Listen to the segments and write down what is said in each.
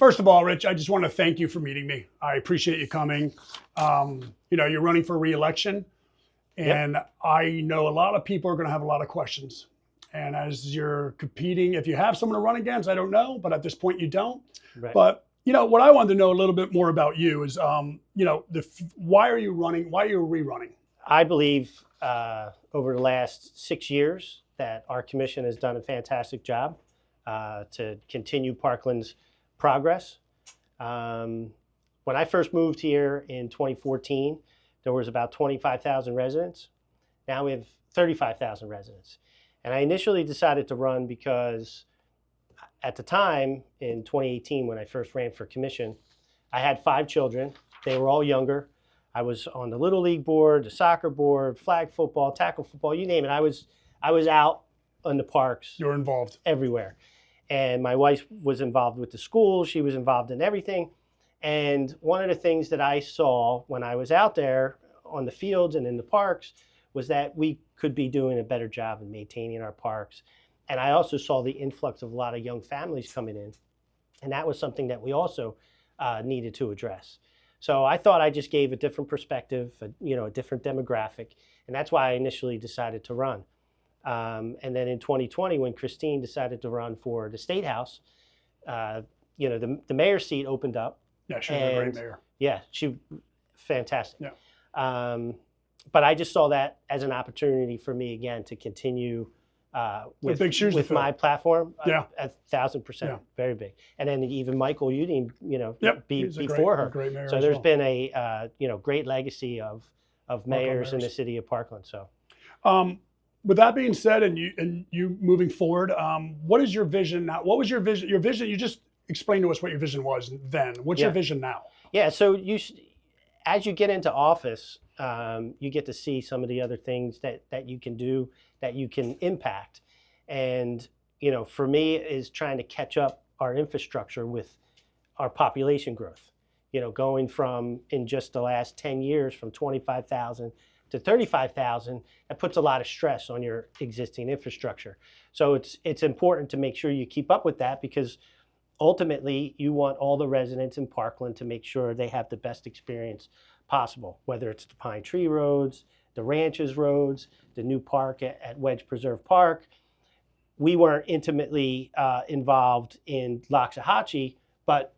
First of all, Rich, I just want to thank you for meeting me. I appreciate you coming. You're running for re-election, and I know a lot of people are going to have a lot of questions. And as you're competing, if you have someone to run against, I don't know, but at this point you don't. Right. But what I wanted to know a little bit more about you is, why are you running? Why are you rerunning? I believe over the last 6 years that our commission has done a fantastic job to continue Parkland's progress. When I first moved here in 2014, there was about 25,000 residents. Now we have 35,000 residents. And I initially decided to run because at the time in 2018, when I first ran for commission, I had 5 children. They were all younger. I was on the Little League board, the soccer board, flag football, tackle football, you name it. I was out in the parks. You're involved everywhere. And my wife was involved with the school. She was involved in everything. And one of the things that I saw when I was out there on the fields and in the parks was that we could be doing a better job in maintaining our parks. And I also saw the influx of a lot of young families coming in. And that was something that we also needed to address. So I thought I just gave a different perspective, a different demographic. And that's why I initially decided to run. And then in 2020, when Christine decided to run for the State House, the mayor's seat opened up. Yeah, she's a great mayor. Yeah, she fantastic. Yeah. But I just saw that as an opportunity for me again to continue with big shoes to fill. my platform. Yeah, 1,000%, yeah. Very big. And then even Michael Udine, He's before her. Great mayor so there's been a great legacy of mayors in the city of Parkland. So. With that being said, and you moving forward, what is your vision now? What was your vision? Your vision. You just explained to us what your vision was then. What's your vision now? Yeah. So as you get into office, you get to see some of the other things that you can do, that you can impact. And, for me is trying to catch up our infrastructure with our population growth, going from in just the last 10 years from 25,000 to 35,000, that puts a lot of stress on your existing infrastructure. So it's important to make sure you keep up with that, because ultimately you want all the residents in Parkland to make sure they have the best experience possible, whether it's the Pine Tree roads, the Ranches roads, the new park at Wedge Preserve Park. We weren't intimately involved in Loxahatchee, but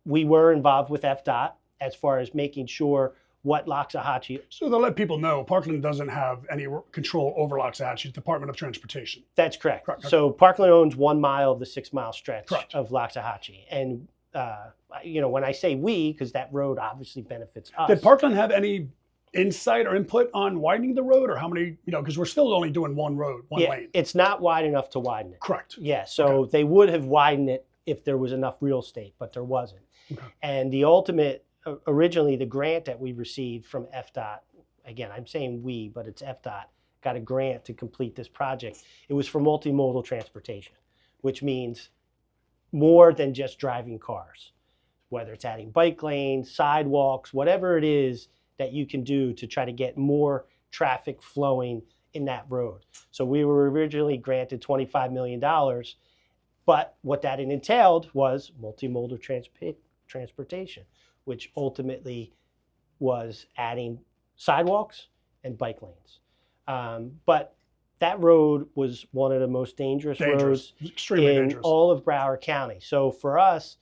we were involved with FDOT as far as making sure what Loxahatchee. So to let people know, Parkland doesn't have any control over Loxahatchee, Department of Transportation. That's correct. So Parkland owns 1 mile of the 6 mile stretch of Loxahatchee. And, when I say we, because that road obviously benefits us. Did Parkland have any insight or input on widening the road, or how many, because we're still only doing one road, one lane. It's not wide enough to widen it. Correct. Yeah, so they would have widened it if there was enough real estate, but there wasn't. Okay. And originally the grant that we received from FDOT, again, I'm saying we, but it's FDOT, got a grant to complete this project. It was for multimodal transportation, which means more than just driving cars, whether it's adding bike lanes, sidewalks, whatever it is that you can do to try to get more traffic flowing in that road. So we were originally granted $25 million, but what that entailed was multimodal transportation, which ultimately was adding sidewalks and bike lanes. But that road was one of the most dangerous roads in all of Broward County. So for us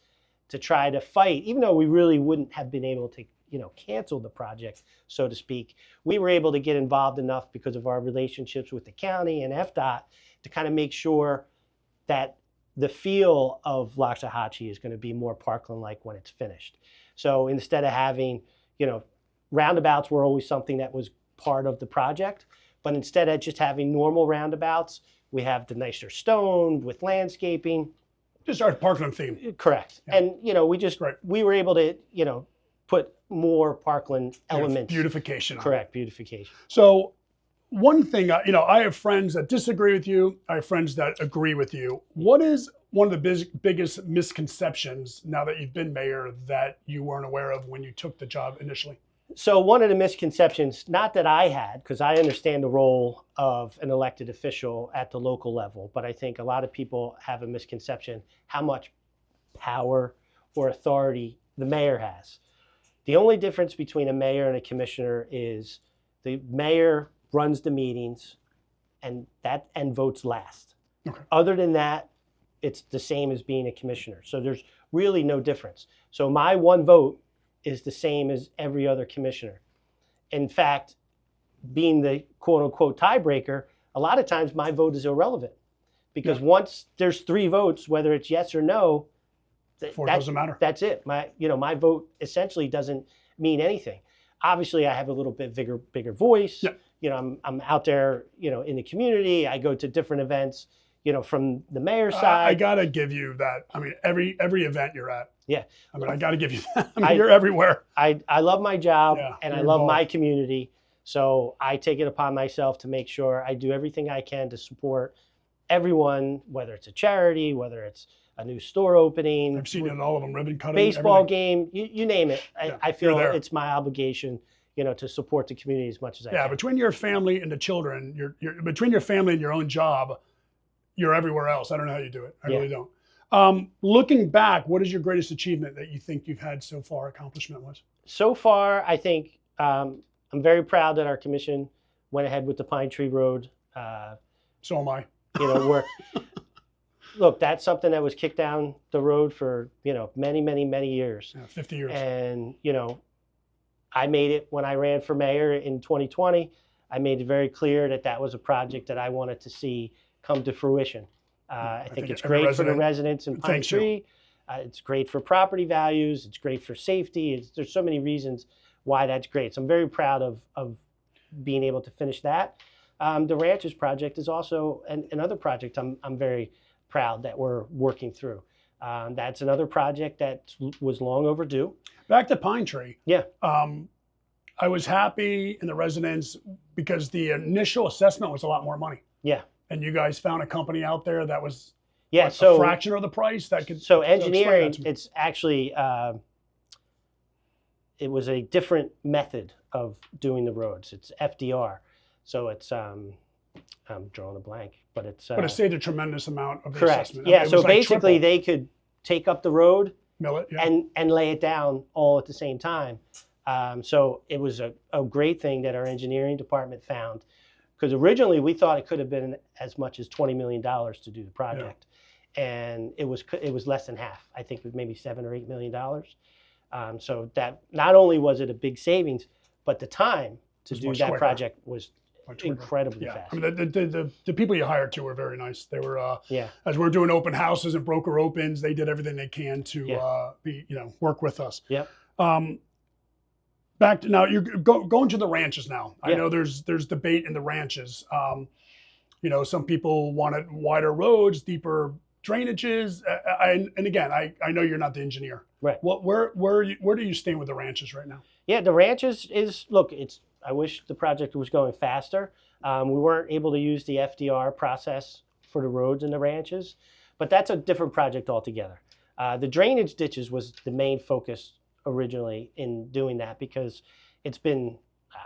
to try to fight, even though we really wouldn't have been able to cancel the project, so to speak, we were able to get involved enough because of our relationships with the county and FDOT to kind of make sure that the feel of Loxahatchee is going to be more Parkland-like when it's finished. So instead of having, roundabouts were always something that was part of the project, but instead of just having normal roundabouts, we have the nicer stone with landscaping. Just our Parkland theme. Correct. Yeah. And, we were able to, put more Parkland elements. Beautification. Correct, beautification. So one thing, I have friends that disagree with you. I have friends that agree with you. What is one of the biggest misconceptions now that you've been mayor that you weren't aware of when you took the job initially? So one of the misconceptions, not that I had, because I understand the role of an elected official at the local level, but I think a lot of people have a misconception how much power or authority the mayor has. The only difference between a mayor and a commissioner is the mayor runs the meetings and votes last. Okay. Other than that, it's the same as being a commissioner. So there's really no difference. So my one vote is the same as every other commissioner. In fact, being the quote unquote tiebreaker, a lot of times my vote is irrelevant because once there's 3 votes, whether it's yes or no, It doesn't matter. That's it. My vote essentially doesn't mean anything. Obviously, I have a little bit bigger voice. Yeah. I'm out there, in the community. I go to different events, from the mayor's side. I gotta give you that. I mean, every event you're at. Yeah. I mean, I gotta give you that. I mean, you're everywhere. I love my job and I love involved. my community. So I take it upon myself to make sure I do everything I can to support everyone, whether it's a charity, whether it's a new store opening. I've seen it in all of them, ribbon cutting, baseball everything. game, you name it. I feel it's my obligation, to support the community as much as I can. Yeah, between your family and the children, you're between your family and your own job, you're everywhere else. I don't know how you do it. I really don't. Looking back, what is your greatest achievement that you think you've had so far, accomplishment-wise? So far, I think I'm very proud that our commission went ahead with the Pine Tree Road. So am I. Look, that's something that was kicked down the road for, many, many, many years. Yeah, 50 years. And, I made it when I ran for mayor in 2020. I made it very clear that that was a project that I wanted to see come to fruition. I think it's great for the residents in Pine Tree. It's great for property values. It's great for safety. There's so many reasons why that's great. So I'm very proud of being able to finish that. The Ranches project is also another project I'm very proud that we're working through. That's another project that was long overdue. Back to Pine Tree. Yeah. I was happy in the residents because the initial assessment was a lot more money. Yeah. And you guys found a company out there that was a fraction of the price that could. So engineering, it's actually it was a different method of doing the roads. It's FDR. So it's I'm drawing a blank, but it's but it saved a tremendous amount of the correct. assessment. Yeah. So basically, they could take up the road, mill it, and lay it down all at the same time. So it was a great thing that our engineering department found, because originally we thought it could have been as much as $20 million to do the project, and it was less than half. I think it was maybe $7 or $8 million. So that not only was it a big savings, but the time to do that project was incredibly fast. I mean, the people you hired too were very nice. They were as we're doing open houses and broker opens, they did everything they can to work with us. Yep. Back to now, you're going to the ranches now. I know there's debate in the ranches. Some people wanted wider roads, deeper drainages, and again, I know you're not the engineer. Right. Where do you stand with the ranches right now? Yeah, the ranches I wish the project was going faster. We weren't able to use the FDR process for the roads in the ranches, but that's a different project altogether. The drainage ditches was the main focus originally in doing that, because it's been,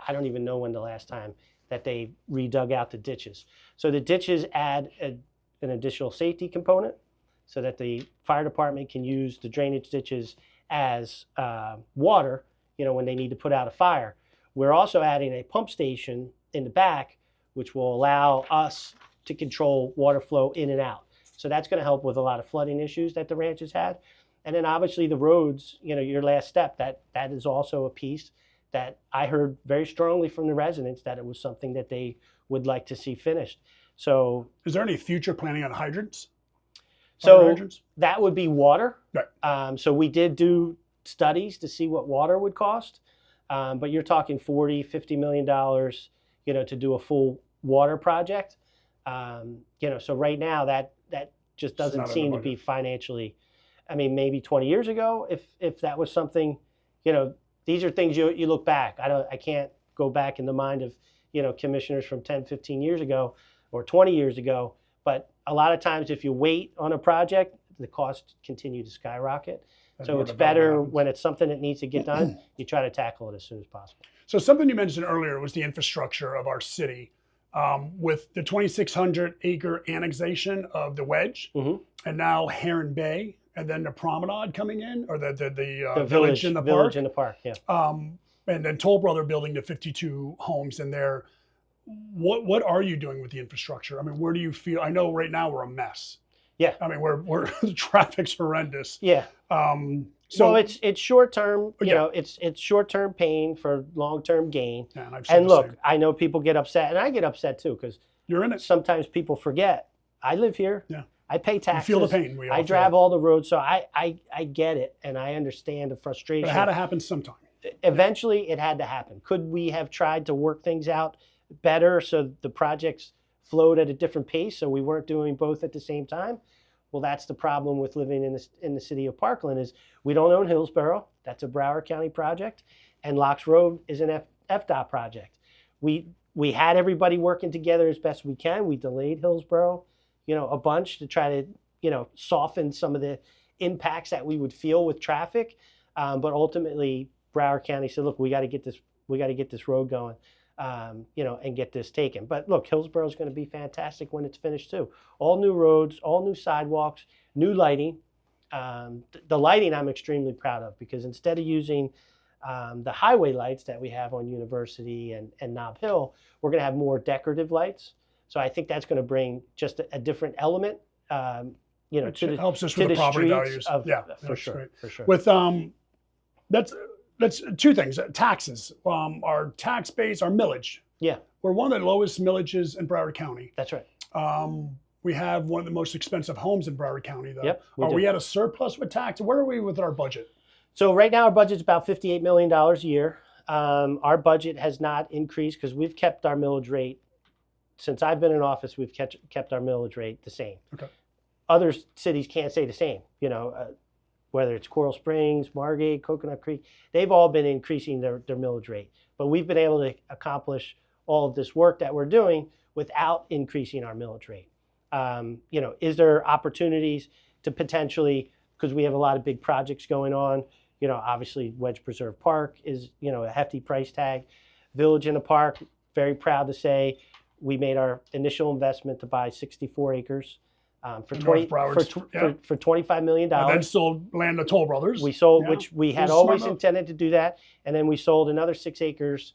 I don't even know when the last time that they redug out the ditches. So the ditches add an additional safety component so that the fire department can use the drainage ditches as water, when they need to put out a fire. We're also adding a pump station in the back, which will allow us to control water flow in and out. So that's going to help with a lot of flooding issues that the ranches had. And then obviously the roads, your last step, that is also a piece that I heard very strongly from the residents that it was something that they would like to see finished. So is there any future planning on hydrants? So that would be water. Right. So we did do studies to see what water would cost, but you're talking $40–50 million, to do a full water project. So right now that just doesn't seem to be financially. I mean, maybe 20 years ago, if that was something, these are things you look back. I can't go back in the mind of, commissioners from 10, 15 years ago or 20 years ago. But a lot of times if you wait on a project, the costs continue to skyrocket. So it's better when it's something that needs to get done, you try to tackle it as soon as possible. So something you mentioned earlier was the infrastructure of our city. With the 2,600 acre annexation of the Wedge, and now Heron Bay and then the promenade coming in, or the The village in the village park. in the park, yeah. And then Toll Brother building the 52 homes in there. What are you doing with the infrastructure? I mean, where do you feel? I know right now we're a mess. Yeah. I mean, we're the traffic's horrendous. Yeah. So Well, it's short term. You Yeah. know, it's short term pain for long term gain. yeah, and I've said And the look, same. I know people get upset, and I get upset too, because You're in it. sometimes people forget. I live here. Yeah. I pay You taxes. feel the pain. We all I feel drive it. all the roads, so I get it, and I understand the frustration. But it had to happen sometime. Eventually, it had to happen. Could we have tried to work things out better so the projects flowed at a different pace, so we weren't doing both at the same time? Well, that's the problem with living in the city of Parkland is we don't own Hillsborough. That's a Broward County project, and Locks Road is an FDOT project. We had everybody working together as best we can. We delayed Hillsborough, a bunch to try to, soften some of the impacts that we would feel with traffic. But ultimately, Broward County said, "Look, we got to get this road going, and get this taken." But look, Hillsborough is going to be fantastic when it's finished too. All new roads, all new sidewalks, new lighting. The lighting I'm extremely proud of because instead of using the highway lights that we have on University and Nob Hill, we're going to have more decorative lights. So I think that's going to bring just a different element, Which to the helps us to with the the property streets values. Yeah, for that's sure, great. for sure. With that's two things. Taxes. Our tax base, our millage. Yeah, We're one of the lowest millages in Broward County. that's right. We have one of the most expensive homes in Broward County, though. Yep, Are do. we at a surplus with tax? Where are we with our budget? So right now our budget's about $58 million a year. Our budget has not increased because we've kept our millage rate. Since I've been in office, we've kept our millage rate the same. Okay. Other cities can't say the same, whether it's Coral Springs, Margate, Coconut Creek, they've all been increasing their millage rate. But we've been able to accomplish all of this work that we're doing without increasing our millage rate. Is there opportunities to potentially, because we have a lot of big projects going on, obviously Wedge Preserve Park is, a hefty price tag. Village in the Park, very proud to say we made our initial investment to buy 64 acres for In $20 North Broward's, for $25 million. And then sold land to Toll Brothers. We sold, Yeah. which we It had was a smart always move. intended to do that, and then we sold another 6 acres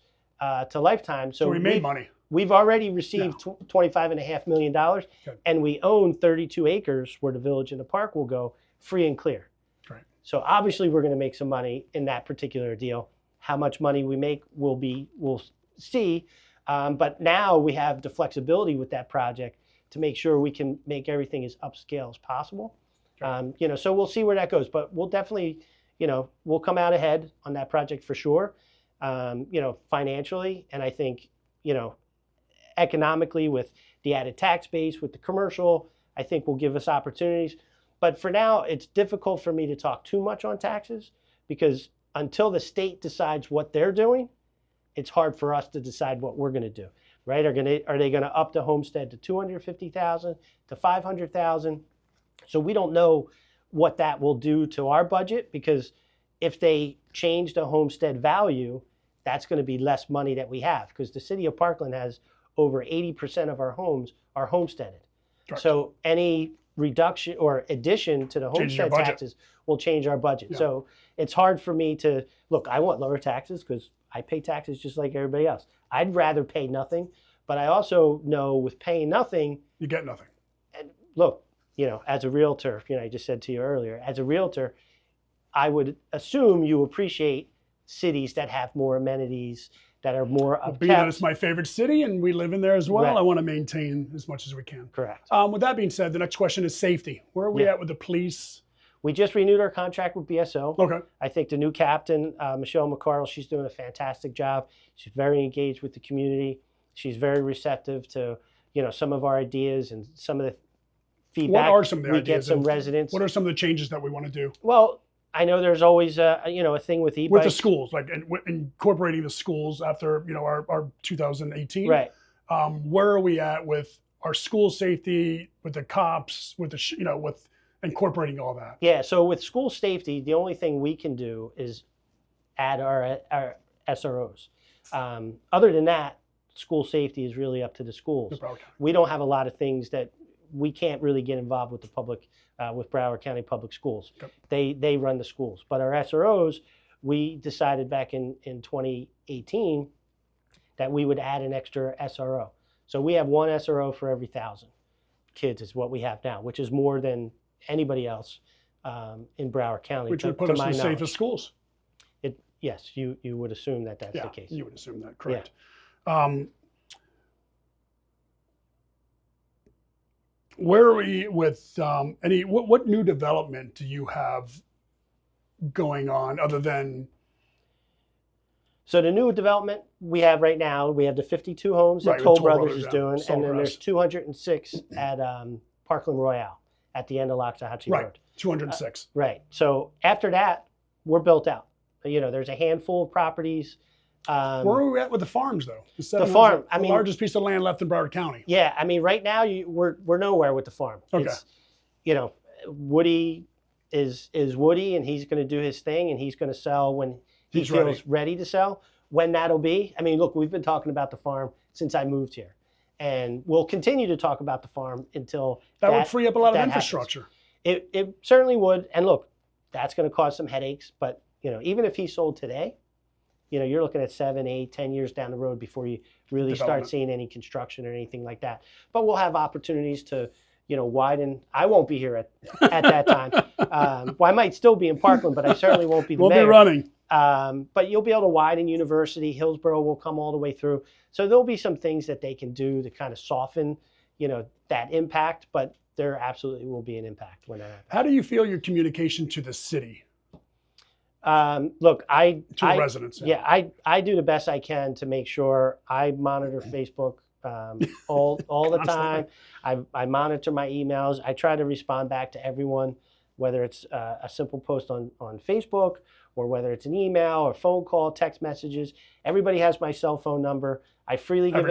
to Lifetime. So we made money. We've already received $25.5 million, Good. and we own 32 acres where the village and the park will go free and clear. Right. So obviously we're going to make some money in that particular deal. How much money we make we'll see. But now we have the flexibility with that project to make sure we can make everything as upscale as possible. Sure. So we'll see where that goes. But we'll definitely, we'll come out ahead on that project for sure. Financially, and I think, economically with the added tax base, with the commercial, I think will give us opportunities. But for now, it's difficult for me to talk too much on taxes because until the state decides what they're doing, it's hard for us to decide what we're going to do, right? Are they going to up the homestead to $250,000 to $500,000? So we don't know what that will do to our budget because if they change the homestead value, that's going to be less money that we have because the city of Parkland has over 80% of our homes are homesteaded. Correct. So any reduction or addition to the Changes your homestead budget. taxes will change our budget. Yeah. So it's hard for me to, look, I want lower taxes because I pay taxes just like everybody else. I'd rather pay nothing, but I also know with paying nothing, You get nothing. and look, as a realtor, I just said to you earlier, as a realtor, I would assume you appreciate cities that have more amenities, that are more Being that upkept. it's my favorite city and we live in there as well, Right. I want to maintain as much as we can. Correct. With that being said, the next question is safety. Where are we Yeah. at with the police? We just renewed our contract with BSO. Okay. I think the new captain, Michelle McCardle, she's doing a fantastic job. She's very engaged with the community. She's very receptive to, some of our ideas and some of the feedback. What are some of the we ideas? get some and residents. What are some of the changes that we want to do? Well, I know there's always a thing with e-bikes. With the schools, like incorporating the schools after, our 2018. Right. Where are we at with our school safety, with the cops, with with incorporating all that? Yeah, so with school safety, the only thing we can do is add our SROs. Other than that, school safety is really up to the schools. Okay. We don't have a lot of things that we can't really get involved with the public with Broward County Public Schools. Okay. They run the schools. But our SROs, we decided back in 2018 that we would add an extra SRO. So we have one SRO for every 1,000 kids is what we have now, which is more than anybody else in Broward County. Which would put us in the safest schools. Yes, you would assume that that's the case. You would assume that, correct. Yeah. Where are we with what new development do you have going on other than? So the new development we have right now, we have the 52 homes that Toll Brothers is doing, and then there's 206 at Parkland Royale at the end of Loxahatchee Road. 206. Right. So after that, we're built out. There's a handful of properties. Where are we at with the farms, though? The farm, the largest piece of land left in Broward County. Yeah, I mean, right now we're nowhere with the farm. Okay. It's, Woody is Woody, and he's going to do his thing, and he's going to sell when he feels ready to sell. When that'll be, I mean, look, we've been talking about the farm since I moved here, and we'll continue to talk about the farm until that would free up a lot of infrastructure. It certainly would, and look, that's going to cause some headaches, but even if he sold today, you're looking at 7, 8, 10 years down the road before you really start seeing any construction or anything like that. But we'll have opportunities to, widen. I won't be here at that time. Well, I might still be in Parkland, but I certainly won't be the mayor. We'll be running. But you'll be able to widen University. Hillsborough will come all the way through. So there'll be some things that they can do to kind of soften, that impact. But there absolutely will be an impact when that happens. How do you feel your communication to the city? Look, to the residents. Yeah, I do the best I can to make sure I monitor Facebook all the time. I monitor my emails. I try to respond back to everyone, whether it's a simple post on Facebook or whether it's an email or phone call, text messages. Everybody has my cell phone number. I freely give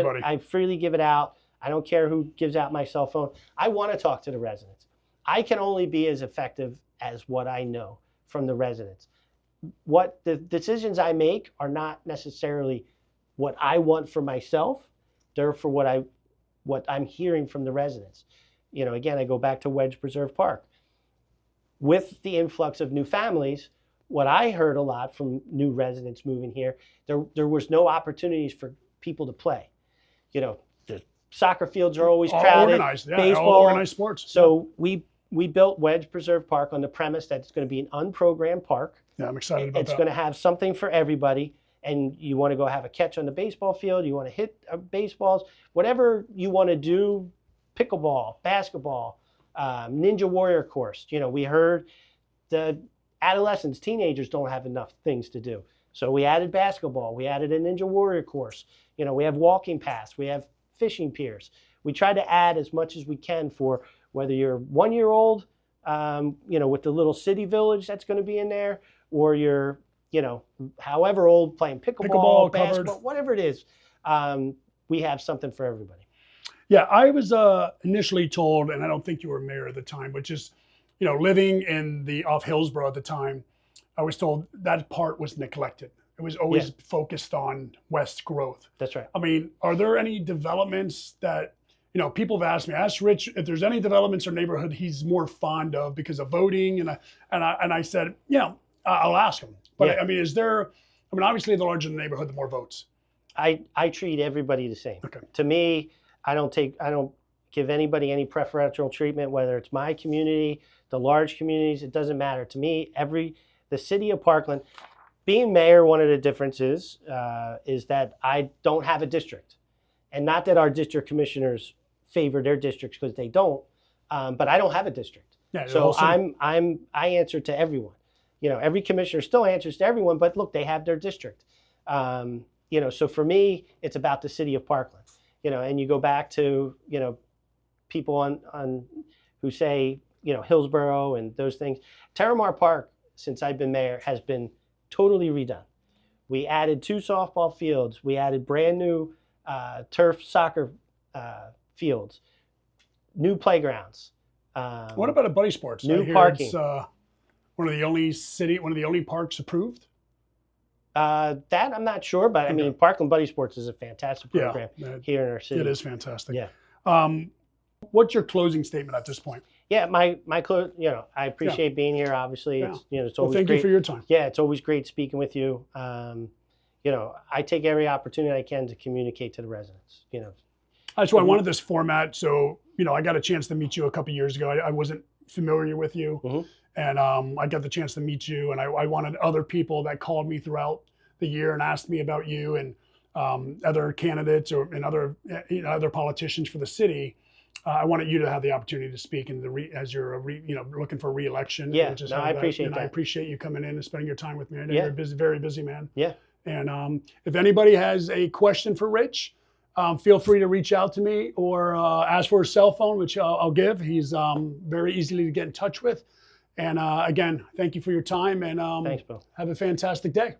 it out. I don't care who gives out my cell phone. I want to talk to the residents. I can only be as effective as what I know from the residents. What the decisions I make are not necessarily what I want for myself. They're for what I'm hearing from the residents. Again, I go back to Wedge Preserve Park. With the influx of new families, what I heard a lot from new residents moving here, there was no opportunities for people to play. The soccer fields are always crowded. Organized, baseball, all organized sports. So we built Wedge Preserve Park on the premise that it's going to be an unprogrammed park. Yeah, I'm excited about that. It's going to have something for everybody. And you want to go have a catch on the baseball field, you want to hit baseballs, whatever you want to do, pickleball, basketball, Ninja Warrior course. We heard the adolescents, teenagers don't have enough things to do. So we added basketball, we added a Ninja Warrior course. We have walking paths, we have fishing piers. We try to add as much as we can for whether you're 1 year old, with the little city village that's going to be in there, or you're however old, playing pickleball, basketball, whatever it is, we have something for everybody. Yeah, I was initially told, and I don't think you were mayor at the time, but just, living off Hillsborough at the time, I was told that part was neglected. It was always focused on West growth. That's right. I mean, are there any developments that, people have asked me, ask Rich if there's any developments or neighborhood he's more fond of because of voting, and I said, I'll ask him. But I mean, obviously the larger the neighborhood, the more votes. I treat everybody the same. Okay. To me, I don't give anybody any preferential treatment, whether it's my community, the large communities, it doesn't matter. To me, the city of Parkland, being mayor, one of the differences is that I don't have a district. And not that our district commissioners favor their districts, because they don't, but I don't have a district. Yeah, so I answer to everyone. Every commissioner still answers to everyone, but look, they have their district. So for me, it's about the city of Parkland. And you go back to, people on who say, Hillsborough and those things. Terramar Park, since I've been mayor, has been totally redone. We added 2 softball fields. We added brand new turf soccer fields, new playgrounds. What about a buddy sports? New parking. It's one of the only parks approved. That I'm not sure, but I mean, Parkland Buddy Sports is a fantastic program here in our city. It is fantastic. Yeah. What's your closing statement at this point? Yeah, I appreciate being here. Obviously, Yeah. it's Well, always thank great. you for your time. Yeah, it's always great speaking with you. I take every opportunity I can to communicate to the residents. That's why I wanted this format. So, I got a chance to meet you a couple years ago. I wasn't familiar with you. Mhm. And I got the chance to meet you. And I wanted other people that called me throughout the year and asked me about you and other candidates and other politicians for the city. I wanted you to have the opportunity to speak as you're looking for re-election. Yeah, and just no, have I that. appreciate And I that. appreciate you coming in and spending your time with me. I know Yeah. you're a busy, very busy man. Yeah. And if anybody has a question for Rich, feel free to reach out to me or ask for his cell phone, which I'll give. He's very easily to get in touch with. And again, thank you for your time and Thanks, Bill. have a fantastic day.